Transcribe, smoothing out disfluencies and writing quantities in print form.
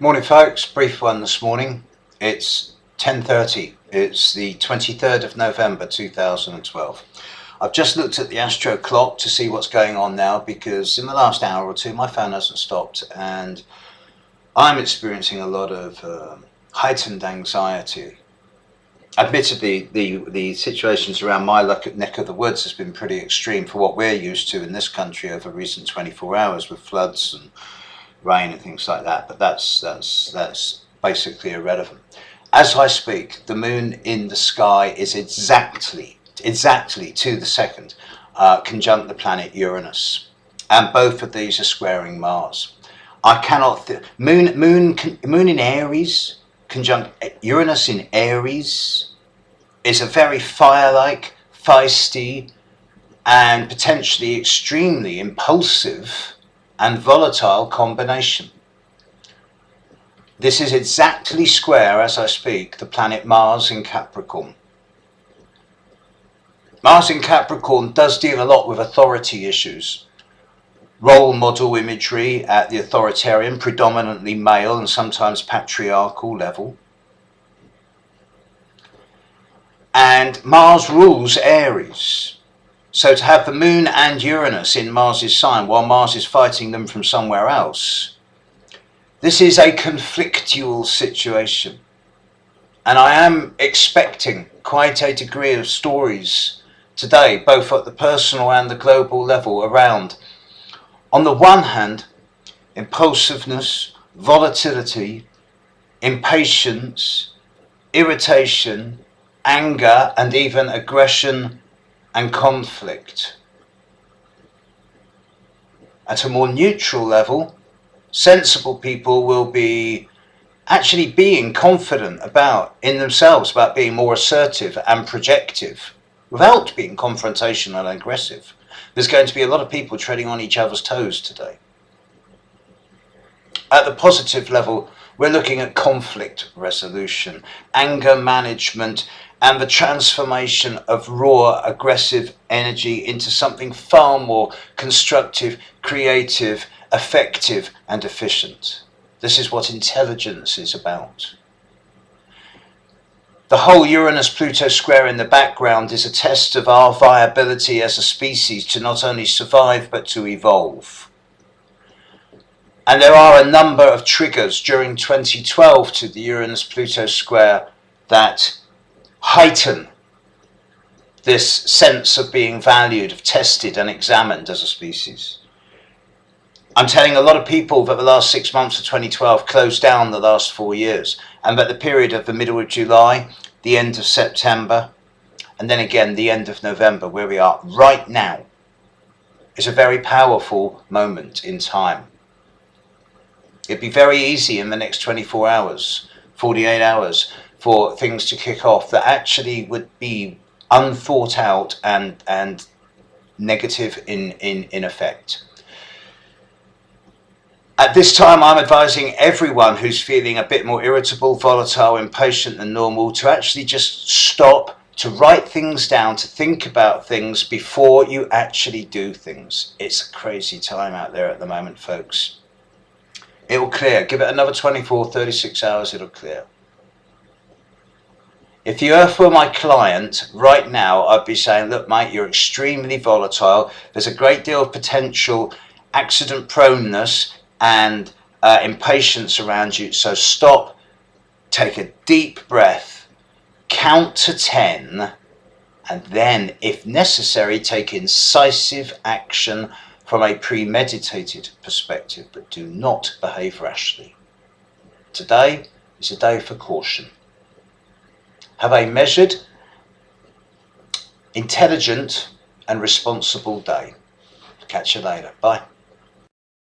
Morning folks, brief one this morning. It's 10:30. It's the 23rd of November 2012. I've just looked at the astro clock to see what's going on now, because in the last hour or two my phone hasn't stopped and I'm experiencing a lot of heightened anxiety. Admittedly, the situations around my neck of the woods has been pretty extreme for what we're used to in this country over recent 24 hours with floods and rain and things like that, but that's basically irrelevant. As I speak, the moon in the sky is exactly to the second conjunct the planet Uranus, and both of these are squaring Mars. I cannot moon in Aries conjunct Uranus in Aries is a very fire-like, feisty, and potentially extremely impulsive and volatile combination. This is exactly square, as I speak, the planet Mars in Capricorn. Mars in Capricorn does deal a lot with authority issues, role model imagery at the authoritarian, predominantly male and sometimes patriarchal level. And Mars rules Aries. So to have the moon and Uranus in Mars's sign while Mars is fighting them from somewhere else, this is a conflictual situation. And I am expecting quite a degree of stories today, both at the personal and the global level, around, on the one hand, impulsiveness, volatility, impatience, irritation, anger, and even aggression and conflict. At a more neutral level, sensible people will be actually being confident in themselves, about being more assertive and projective without being confrontational and aggressive. There's going to be a lot of people treading on each other's toes today. At the positive level, we're looking at conflict resolution, anger management, and the transformation of raw, aggressive energy into something far more constructive, creative, effective, and efficient. This is what intelligence is about. The whole Uranus-Pluto square in the background is a test of our viability as a species to not only survive but to evolve. And there are a number of triggers during 2012 to the Uranus-Pluto square that heighten this sense of being valued, of tested and examined as a species. I'm telling a lot of people that the last 6 months of 2012 closed down the last 4 years, and that the period of the middle of July, the end of September, and then again the end of November, where we are right now, is a very powerful moment in time. It'd be very easy in the next 24 hours, 48 hours, for things to kick off that actually would be unthought out and negative in effect. At this time, I'm advising everyone who's feeling a bit more irritable, volatile, impatient than normal to actually just stop, to write things down, to think about things before you actually do things. It's a crazy time out there at the moment, folks. It will clear. Give it another 24, 36 hours, it'll clear. If the Earth were my client right now, I'd be saying, look mate, you're extremely volatile. There's a great deal of potential accident proneness and impatience around you. So stop, take a deep breath, count to 10, and then, if necessary, take incisive action from a premeditated perspective, but do not behave rashly. Today is a day for caution. Have a measured, intelligent, and responsible day. Catch you later. Bye.